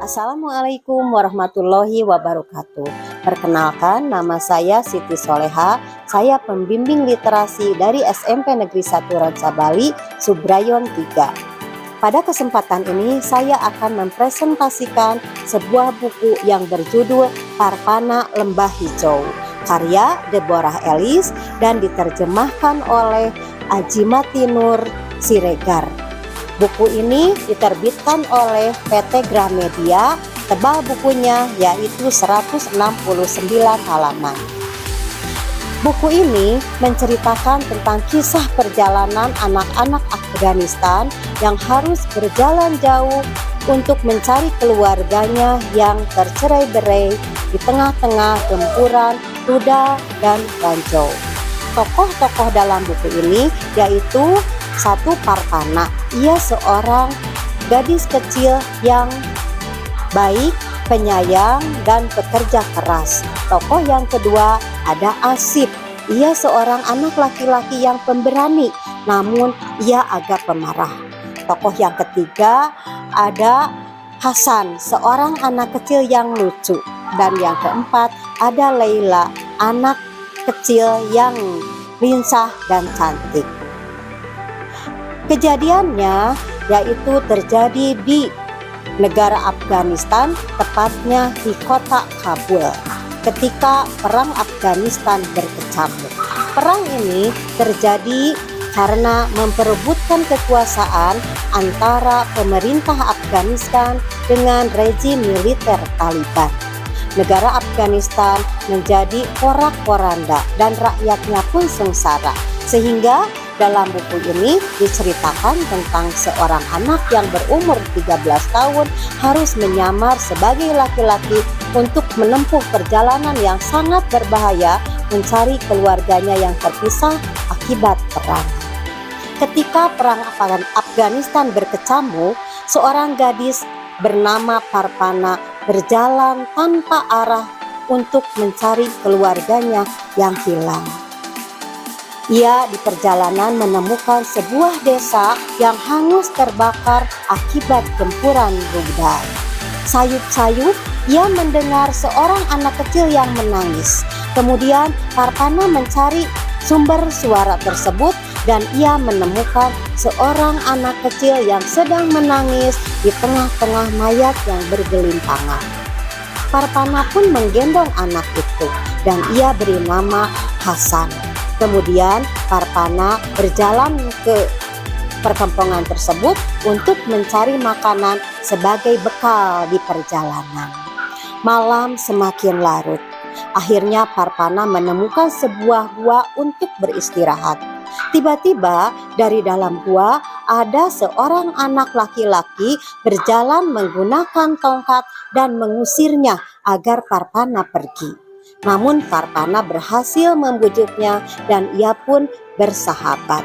Assalamualaikum warahmatullahi wabarakatuh. Perkenalkan, nama saya Siti Soleha. Saya pembimbing literasi dari SMP Negeri 1 Ransabali, Subrayon 3. Pada kesempatan ini saya akan mempresentasikan sebuah buku yang berjudul Parpana Lembah Hijau, karya Deborah Ellis dan diterjemahkan oleh Azimati Nur Siregar. Buku ini diterbitkan oleh PT Gramedia, tebal bukunya yaitu 169 halaman. Buku ini menceritakan tentang kisah perjalanan anak-anak Afghanistan yang harus berjalan jauh untuk mencari keluarganya yang tercerai-berai di tengah-tengah gempuran kuda dan ranjau. Tokoh-tokoh dalam buku ini yaitu satu, Parpana. Ia seorang gadis kecil yang baik, penyayang, dan pekerja keras. Tokoh yang kedua ada Asip. Ia seorang anak laki-laki yang pemberani, namun ia agak pemarah. Tokoh yang ketiga ada Hasan, seorang anak kecil yang lucu. Dan yang keempat ada Leila, anak kecil yang lincah dan cantik. Kejadiannya yaitu terjadi di negara Afghanistan, tepatnya di kota Kabul, ketika perang Afghanistan berkecamuk. Perang ini terjadi karena memperebutkan kekuasaan antara pemerintah Afghanistan dengan rejim militer Taliban. Negara Afghanistan menjadi porak-poranda dan rakyatnya pun sengsara, sehingga dalam buku ini diceritakan tentang seorang anak yang berumur 13 tahun harus menyamar sebagai laki-laki untuk menempuh perjalanan yang sangat berbahaya mencari keluarganya yang terpisah akibat perang. Ketika perang Afghanistan berkecamuk, seorang gadis bernama Parpana berjalan tanpa arah untuk mencari keluarganya yang hilang. Ia di perjalanan menemukan sebuah desa yang hangus terbakar akibat gempuran rudal. Sayup-sayup ia mendengar seorang anak kecil yang menangis. Kemudian Parpana mencari sumber suara tersebut dan ia menemukan seorang anak kecil yang sedang menangis di tengah-tengah mayat yang bergelimpangan. Parpana pun menggendong anak itu dan ia beri nama Hasan. Kemudian Parpana berjalan ke perkampungan tersebut untuk mencari makanan sebagai bekal di perjalanan. Malam semakin larut. Akhirnya Parpana menemukan sebuah gua untuk beristirahat. Tiba-tiba dari dalam gua ada seorang anak laki-laki berjalan menggunakan tongkat dan mengusirnya agar Parpana pergi. Namun Parpana berhasil membujuknya dan ia pun bersahabat.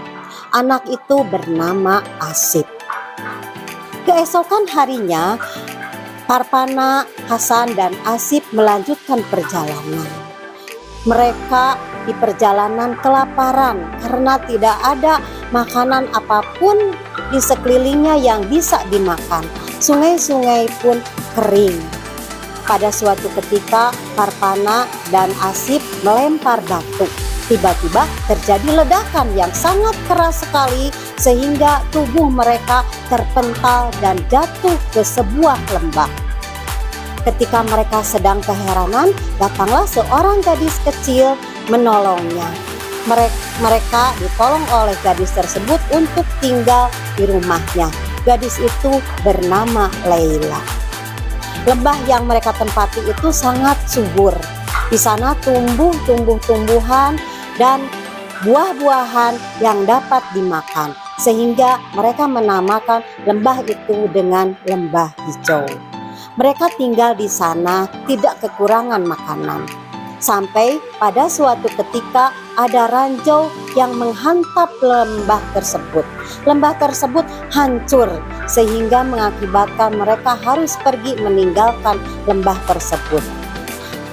Anak itu bernama Asip. Keesokan harinya, Parpana, Hasan, dan Asip melanjutkan perjalanan. Mereka di perjalanan kelaparan karena tidak ada makanan apapun di sekelilingnya yang bisa dimakan. Sungai-sungai pun kering. Pada suatu ketika Parpana dan Asip melempar batu. Tiba-tiba terjadi ledakan yang sangat keras sekali sehingga tubuh mereka terpental dan jatuh ke sebuah lembah. Ketika mereka sedang keheranan, datanglah seorang gadis kecil menolongnya. Mereka ditolong oleh gadis tersebut untuk tinggal di rumahnya. Gadis itu bernama Leila. Lembah yang mereka tempati itu sangat subur. Di sana tumbuh tumbuhan dan buah-buahan yang dapat dimakan, sehingga mereka menamakan lembah itu dengan lembah hijau. Mereka tinggal di sana tidak kekurangan makanan. Sampai pada suatu ketika ada ranjau yang menghantam lembah tersebut. Lembah tersebut hancur sehingga mengakibatkan mereka harus pergi meninggalkan lembah tersebut.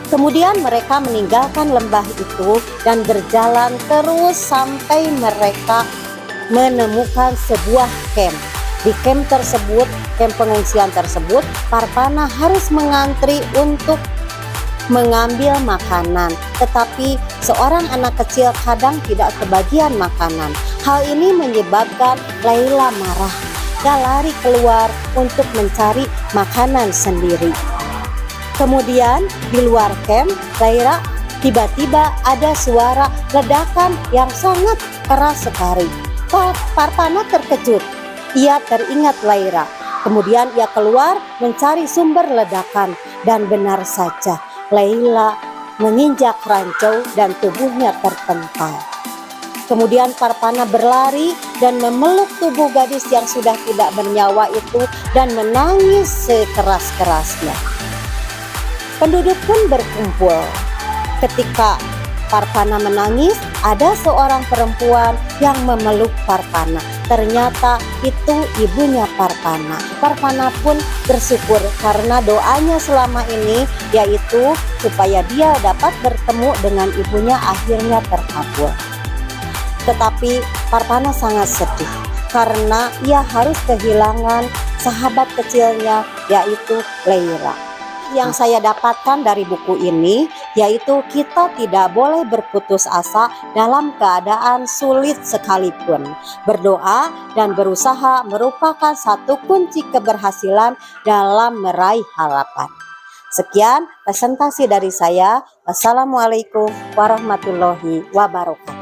Kemudian mereka meninggalkan lembah itu dan berjalan terus sampai mereka menemukan sebuah camp. Di camp tersebut, camp pengungsian tersebut, Parpana harus mengantri untuk mengambil makanan. Tetapi seorang anak kecil kadang tidak kebagian makanan. Hal ini menyebabkan Laila marah. Dia lari keluar untuk mencari makanan sendiri. Kemudian di luar camp, Laila tiba-tiba ada suara ledakan yang sangat keras sekali. Parpana terkejut. Ia teringat Laila. Kemudian ia keluar mencari sumber ledakan dan benar saja Laila menginjak ranjau dan tubuhnya terpental. Kemudian Parpana berlari dan memeluk tubuh gadis yang sudah tidak bernyawa itu dan menangis sekeras-kerasnya. Penduduk pun berkumpul. Ketika Parpana menangis, ada seorang perempuan yang memeluk Parpana. Ternyata itu ibunya Parpana. Parpana pun bersyukur karena doanya selama ini, yaitu supaya dia dapat bertemu dengan ibunya, akhirnya terkabul. Tetapi Parpana sangat sedih karena ia harus kehilangan sahabat kecilnya, yaitu Laila. Yang saya dapatkan dari buku ini yaitu kita tidak boleh berputus asa dalam keadaan sulit sekalipun. Berdoa dan berusaha merupakan satu kunci keberhasilan dalam meraih harapan. Sekian presentasi dari saya. Wassalamualaikum warahmatullahi wabarakatuh.